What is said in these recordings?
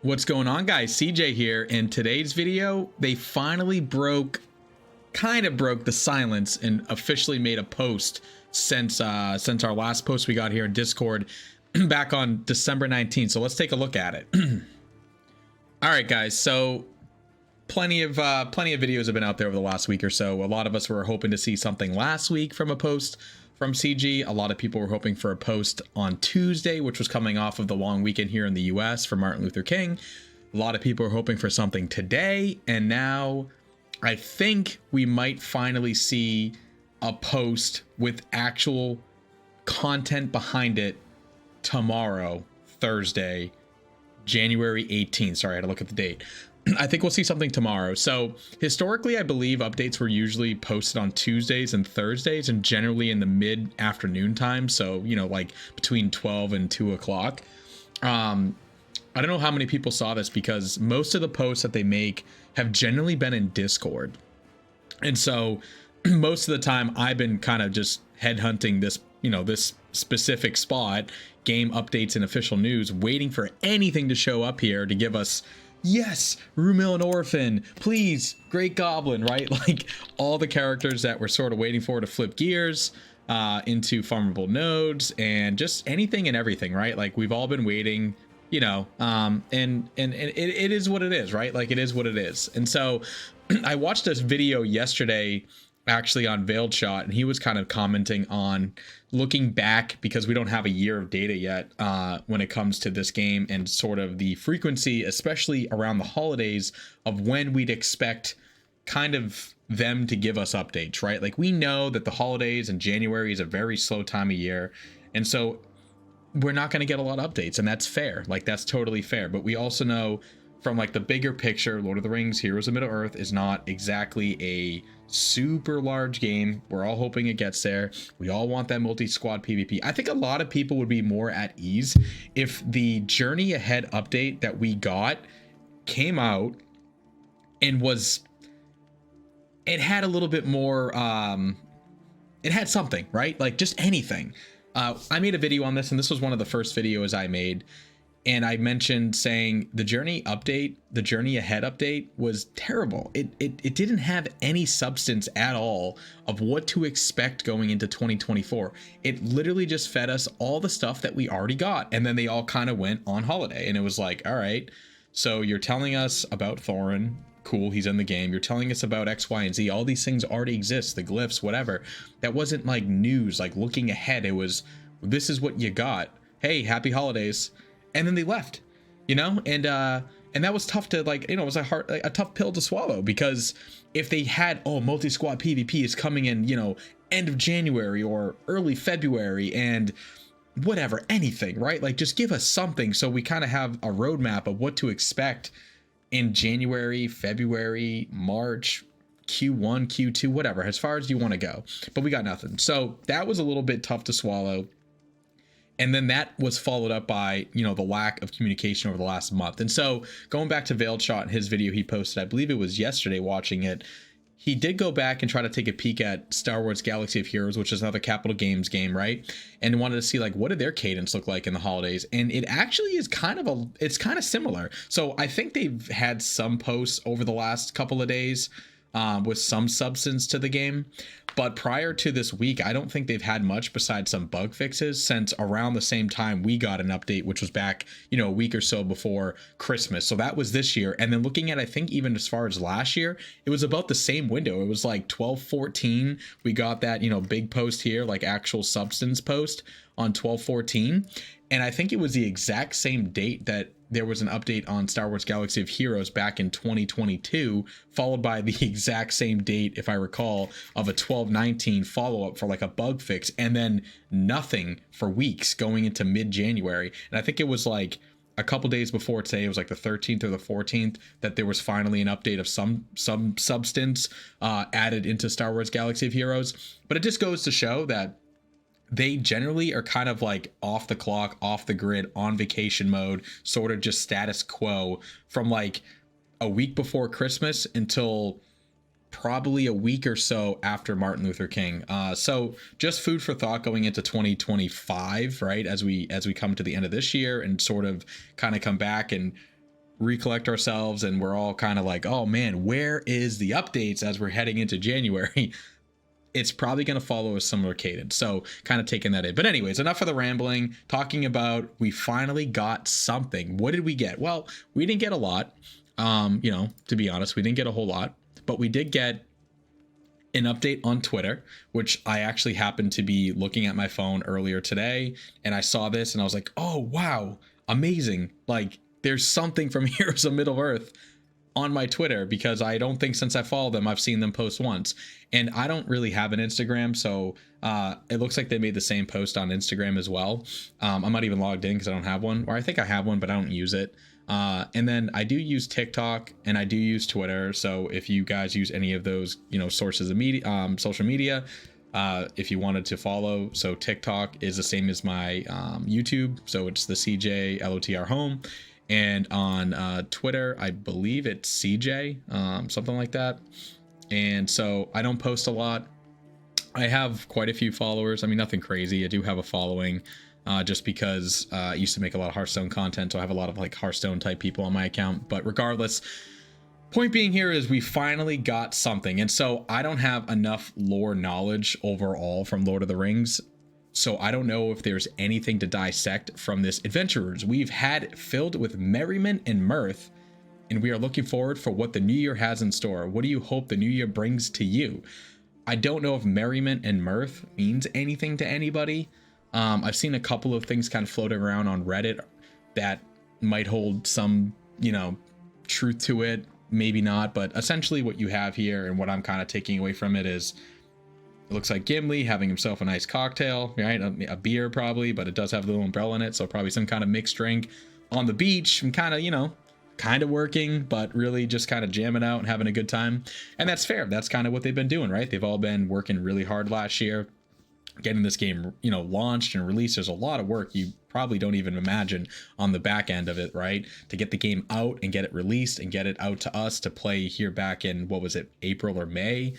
What's going on, guys? SeeJay here. In today's video, they finally kind of broke the silence and officially made a post since our last post we got here in Discord back on December 19th. So let's take a look at it. All right, guys. So plenty of videos have been out there over the last week or so. A lot of us were hoping to see something last week from a post from CG. A lot of people were hoping for a post on Tuesday, which was coming off of the long weekend here in the US for Martin Luther King. A lot of people were hoping for something today, and now I think we might finally see a post with actual content behind it tomorrow, Thursday, January 18th. Sorry, I had to look at the date. I think we'll see something tomorrow. So historically, I believe updates were usually posted on Tuesdays and Thursdays, and generally in the mid-afternoon time. So, you know, like between 12 and 2 o'clock. I don't know how many people saw this, because most of the posts that they make have generally been in Discord. And so most of the time I've been kind of just headhunting this, you know, this specific spot, game updates and official news, waiting for anything to show up here to give us, yes, Rumil and Orphan, please, Great Goblin, right? Like all the characters that we're sort of waiting for to flip gears into farmable nodes, and just anything and everything, right? Like we've all been waiting, you know, and it is what it is, right? Like it is what it is. And so I watched this video yesterday actually on Veiled Shot, and he was kind of commenting on looking back, because we don't have a year of data yet when it comes to this game, and sort of the frequency, especially around the holidays, of when we'd expect kind of them to give us updates, right? Like we know that the holidays and January is a very slow time of year, and so we're not going to get a lot of updates, and that's fair. Like that's totally fair. But we also know from like the bigger picture, Lord of the Rings Heroes of Middle-earth is not exactly a super large game. We're all hoping it gets there. We all want that multi-squad PvP. I think a lot of people would be more at ease if the Journey Ahead update that we got came out and it had a little bit more, it had something, right? Like just anything. I made a video on this, and this was one of the first videos I made, and I mentioned saying the Journey Ahead update was terrible. It didn't have any substance at all of what to expect going into 2024. It literally just fed us all the stuff that we already got, and then they all kind of went on holiday, and it was like, all right, so you're telling us about Thorin. Cool, he's in the game. You're telling us about X, Y, and Z. All these things already exist, the glyphs, whatever. That wasn't like news, like looking ahead. It was, this is what you got. Hey, happy holidays. And then they left, you know? And that was tough to, like, you know, it was a tough pill to swallow, because if they had, oh, multi-squad PvP is coming in, you know, end of January or early February, and whatever, anything, right? Like just give us something so we kind of have a roadmap of what to expect in January, February, March, Q1, Q2, whatever, as far as you want to go. But we got nothing. So that was a little bit tough to swallow. And then that was followed up by, you know, the lack of communication over the last month. And so going back to Veiled Shot, in his video he posted, I believe it was yesterday, watching it, he did go back and try to take a peek at Star Wars Galaxy of Heroes, which is another Capital Games game, right? And wanted to see, like, what did their cadence look like in the holidays? And it actually is kind of similar. So I think they've had some posts over the last couple of days with some substance to the game. But prior to this week, I don't think they've had much besides some bug fixes, since around the same time we got an update, which was back, you know, a week or so before Christmas. So that was this year. And then looking at, I think even as far as last year, it was about the same window. It was like 12/14. We got that, you know, big post here, like actual substance post on 12/14. And I think it was the exact same date that there was an update on Star Wars Galaxy of Heroes back in 2022, followed by the exact same date, if I recall, of a 12/19 follow-up for like a bug fix, and then nothing for weeks going into mid-January. And I think it was like a couple days before today, it was like the 13th or the 14th, that there was finally an update of some substance added into Star Wars Galaxy of Heroes. But it just goes to show that they generally are kind of like off the clock, off the grid, on vacation mode, sort of just status quo from like a week before Christmas until probably a week or so after Martin Luther King. So just food for thought going into 2025, right? As we come to the end of this year and sort of kind of come back and recollect ourselves and we're all kind of like, oh man, where is the updates as we're heading into January? It's probably going to follow a similar cadence. So kind of taking that in. But anyways, enough of the rambling, talking about we finally got something. What did we get? Well, we didn't get a lot. To be honest, we didn't get a whole lot, but we did get an update on Twitter, which I actually happened to be looking at my phone earlier today. And I saw this and I was like, oh, wow, amazing. Like there's something from Heroes of Middle-earth on my Twitter, because I don't think since I follow them, I've seen them post once. And I don't really have an Instagram. So it looks like they made the same post on Instagram as well. I'm not even logged in because I don't have one, or I think I have one, but I don't use it. And then I do use TikTok and I do use Twitter. So if you guys use any of those, sources of media, social media, if you wanted to follow, so TikTok is the same as my YouTube. So it's the SeeJay LotR home. And on Twitter, I believe it's SeeJay, something like that. And so I don't post a lot. I have quite a few followers. I mean, nothing crazy. I do have a following just because I used to make a lot of Hearthstone content. So I have a lot of like Hearthstone type people on my account. But regardless, point being here is we finally got something. And so I don't have enough lore knowledge overall from Lord of the Rings. So I don't know if there's anything to dissect from this Adventurers. We've had it filled with merriment and mirth, and we are looking forward for what the new year has in store. What do you hope the new year brings to you? I don't know if merriment and mirth means anything to anybody. I've seen a couple of things kind of floating around on Reddit that might hold some, truth to it, maybe not. But essentially what you have here and what I'm kind of taking away from it is, it looks like Gimli having himself a nice cocktail, right? A beer probably, but it does have a little umbrella in it. So probably some kind of mixed drink on the beach and kind of working, but really just kind of jamming out and having a good time. And that's fair. That's kind of what they've been doing, right? They've all been working really hard last year, getting this game, launched and released. There's a lot of work you probably don't even imagine on the back end of it, right? To get the game out and get it released and get it out to us to play here back in, what was it, April or May?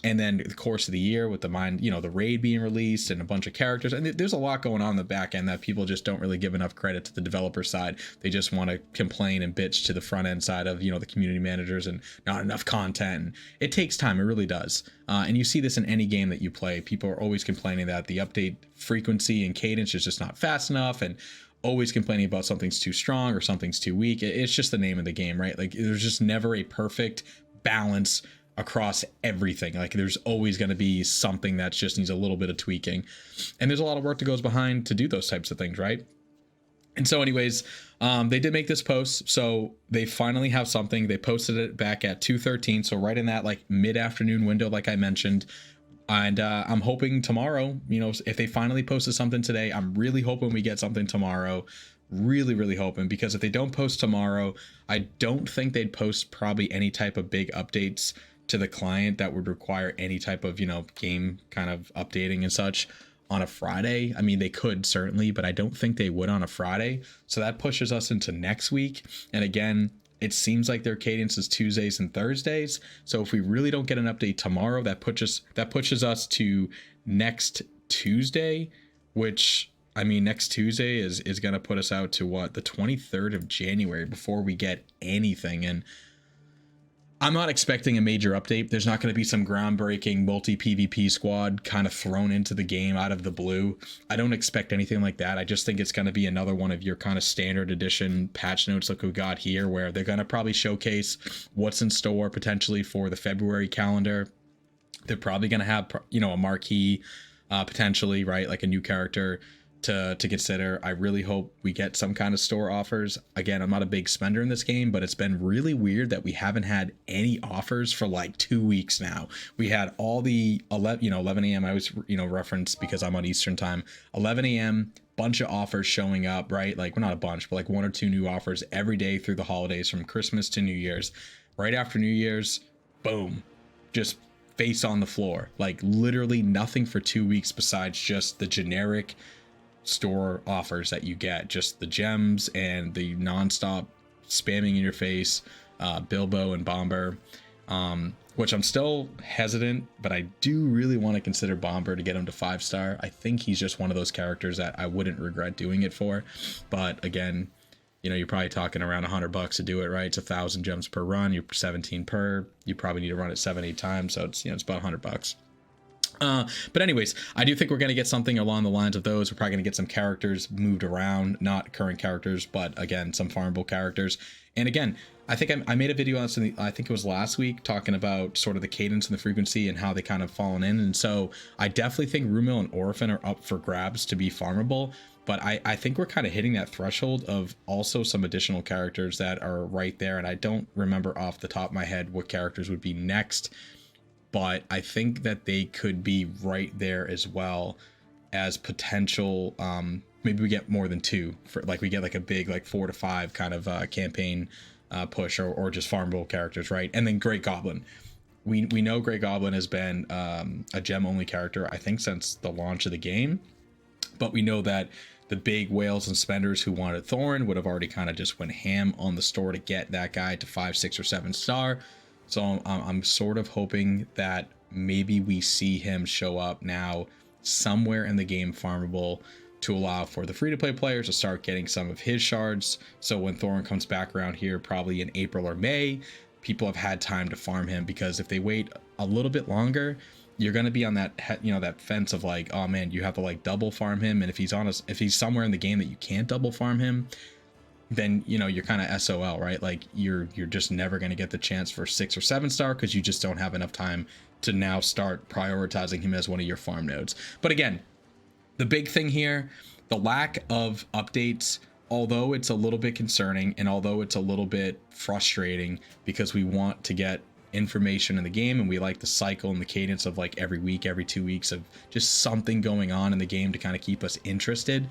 And then the course of the year with the raid being released and a bunch of characters. And there's a lot going on in the back end that people just don't really give enough credit to the developer side. They just want to complain and bitch to the front end side of, the community managers and not enough content. And it takes time. It really does. And you see this in any game that you play. People are always complaining that the update frequency and cadence is just not fast enough, and always complaining about something's too strong or something's too weak. It's just the name of the game, right? Like there's just never a perfect balance across everything. Like there's always going to be something that just needs a little bit of tweaking, and there's a lot of work that goes behind to do those types of things, right? And so anyways, they did make this post, so they finally have something. They posted it back at 2:13, so right in that like mid-afternoon window like I mentioned. And I'm hoping tomorrow, if they finally posted something today, I'm really hoping we get something tomorrow. Really hoping, because if they don't post tomorrow, I don't think they'd post probably any type of big updates to the client that would require any type of, game kind of updating and such on a Friday. I mean, they could certainly, but I don't think they would on a Friday. So that pushes us into next week. And again, it seems like their cadence is Tuesdays and Thursdays. So if we really don't get an update tomorrow, that pushes us to next Tuesday, which, I mean, next Tuesday is going to put us out to what, the 23rd of January before we get anything. And I'm not expecting a major update. There's not going to be some groundbreaking multi PvP squad kind of thrown into the game out of the blue. I don't expect anything like that. I just think it's going to be another one of your kind of standard edition patch notes like we got here, where they're going to probably showcase what's in store potentially for the February calendar. They're probably going to have, a marquee potentially, right? Like a new character to consider. I really hope we get some kind of store offers. Again, I'm not a big spender in this game, but it's been really weird that we haven't had any offers for like 2 weeks now. We had all the 11 a.m. I always, reference because I'm on Eastern time, 11 a.m. bunch of offers showing up, right? Like, well, not a bunch, but like 1 or 2 new offers every day through the holidays from Christmas to New Year's. Right after New Year's, boom, just face on the floor. Like literally nothing for 2 weeks besides just the generic store offers that you get, just the gems and the nonstop spamming in your face, Bilbo and Bomber, which I'm still hesitant, but I do really want to consider Bomber to get him to 5-star. I think he's just one of those characters that I wouldn't regret doing it for. But again, you know, you're probably talking around $100 to do it, right? It's 1,000 gems per run. You're 17 per. You probably need to run it 7-8 times, so it's, you know, it's about $100. But anyways, I do think we're going to get something along the lines of those. We're probably going to get some characters moved around, not current characters, but again, some farmable characters. And again, I think I made a video on this, I think it was last week, talking about sort of the cadence and the frequency and how they kind of fallen in. And so I definitely think Rumil and Orphan are up for grabs to be farmable. But I think we're kind of hitting that threshold of also some additional characters that are right there. And I don't remember off the top of my head what characters would be next, but I think that they could be right there as well as potential. Maybe we get more than 2 for, like, we get like a big like 4 to 5 kind of campaign push, or just farmable characters, right? And then Great Goblin. We know Great Goblin has been a gem only character, I think, since the launch of the game, but we know that the big whales and spenders who wanted Thorin would have already kind of just went ham on the store to get that guy to 5, 6, or 7 star. So I'm sort of hoping that maybe we see him show up now somewhere in the game farmable, to allow for the free-to-play players to start getting some of his shards. So when Thorin comes back around here, probably in April or May, people have had time to farm him, because if they wait a little bit longer, you're going to be on that, you know, that fence of like, oh man, you have to like double farm him. And if he's somewhere in the game that you can't double farm him, then, you know, you're kind of SOL, right? Like you're just never going to get the chance for 6 or 7 star, because you just don't have enough time to now start prioritizing him as one of your farm nodes. But again, the big thing here, the lack of updates, although it's a little bit concerning and although it's a little bit frustrating, because we want to get information in the game and we like the cycle and the cadence of like every week, every 2 weeks of just something going on in the game to kind of keep us interested.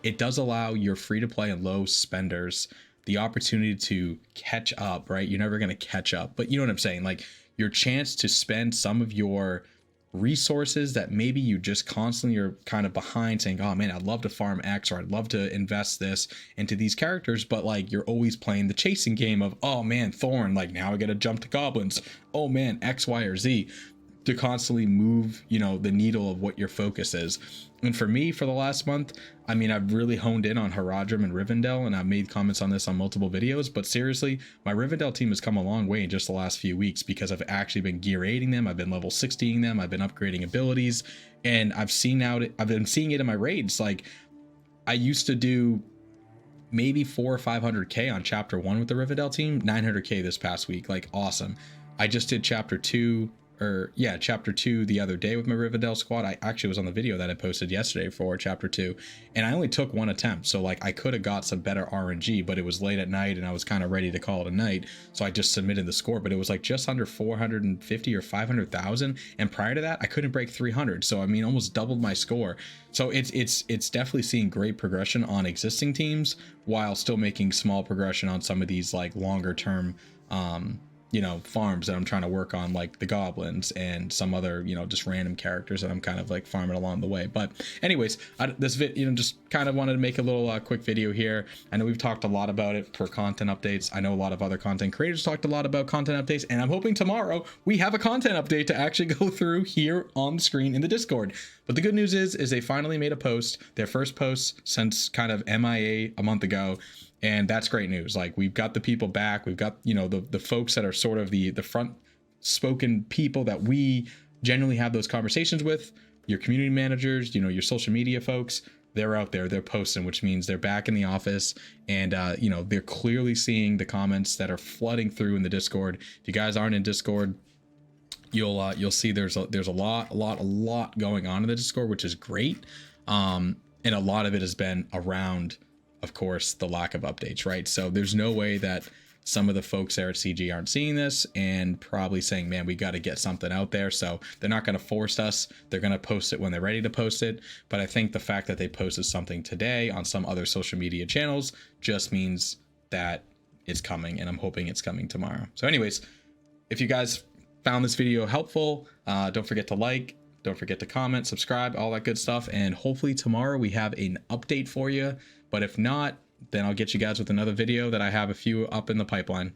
It does allow your free to play and low spenders the opportunity to catch up, right? You're never going to catch up, but you know what I'm saying? Like your chance to spend some of your resources that maybe you just constantly are kind of behind, saying, oh man, I'd love to farm X, or I'd love to invest this into these characters, but like you're always playing the chasing game of, oh man, Thorin, like now I gotta jump to goblins, oh man, X, Y, or Z, to constantly move, you know, the needle of what your focus is. And for me, for the last month, I mean, I've really honed in on Haradrim and Rivendell, and I've made comments on this on multiple videos, but seriously, my Rivendell team has come a long way in just the last few weeks, because I've actually been gear 8ing them, I've been level 60ing them, I've been upgrading abilities, and I've been seeing it in my raids. Like I used to do maybe 400 or 500k on chapter 1 with the Rivendell team, 900k this past week, like awesome. I just did chapter 2 the other day with my Rivendell squad. I actually was on the video that I posted yesterday for chapter 2, and I only took 1 attempt, so like I could have got some better RNG, but it was late at night and I was kind of ready to call it a night, so I just submitted the score. But it was like just under 450 or 500,000, and prior to that I couldn't break 300, so I mean almost doubled my score. So it's definitely seeing great progression on existing teams while still making small progression on some of these like longer term you know, farms that I'm trying to work on, like the goblins and some other, you know, just random characters that I'm kind of like farming along the way. But anyways, just kind of wanted to make a little quick video here. I know we've talked a lot about it for content updates. I know a lot of other content creators talked a lot about content updates, and I'm hoping tomorrow we have a content update to actually go through here on the screen in the Discord. But the good news is they finally made a post, their first post since kind of MIA a month ago. And that's great news. Like we've got the people back. We've got, you know, the folks that are sort of the front spoken people that we generally have those conversations with, your community managers, you know, your social media folks. They're out there, they're posting, which means they're back in the office, and you know, they're clearly seeing the comments that are flooding through in the Discord. If you guys aren't in Discord, you'll see there's a lot going on in the Discord, which is great. And a lot of it has been around, of course, the lack of updates, right? So there's no way that some of the folks there at SeeJay aren't seeing this and probably saying, man, we got to get something out there. So they're not going to force us. They're going to post it when they're ready to post it. But I think the fact that they posted something today on some other social media channels just means that it's coming, and I'm hoping it's coming tomorrow. So anyways, if you guys found this video helpful, don't forget to like, don't forget to comment, subscribe, all that good stuff. And hopefully tomorrow we have an update for you. But if not, then I'll get you guys with another video that I have a few up in the pipeline.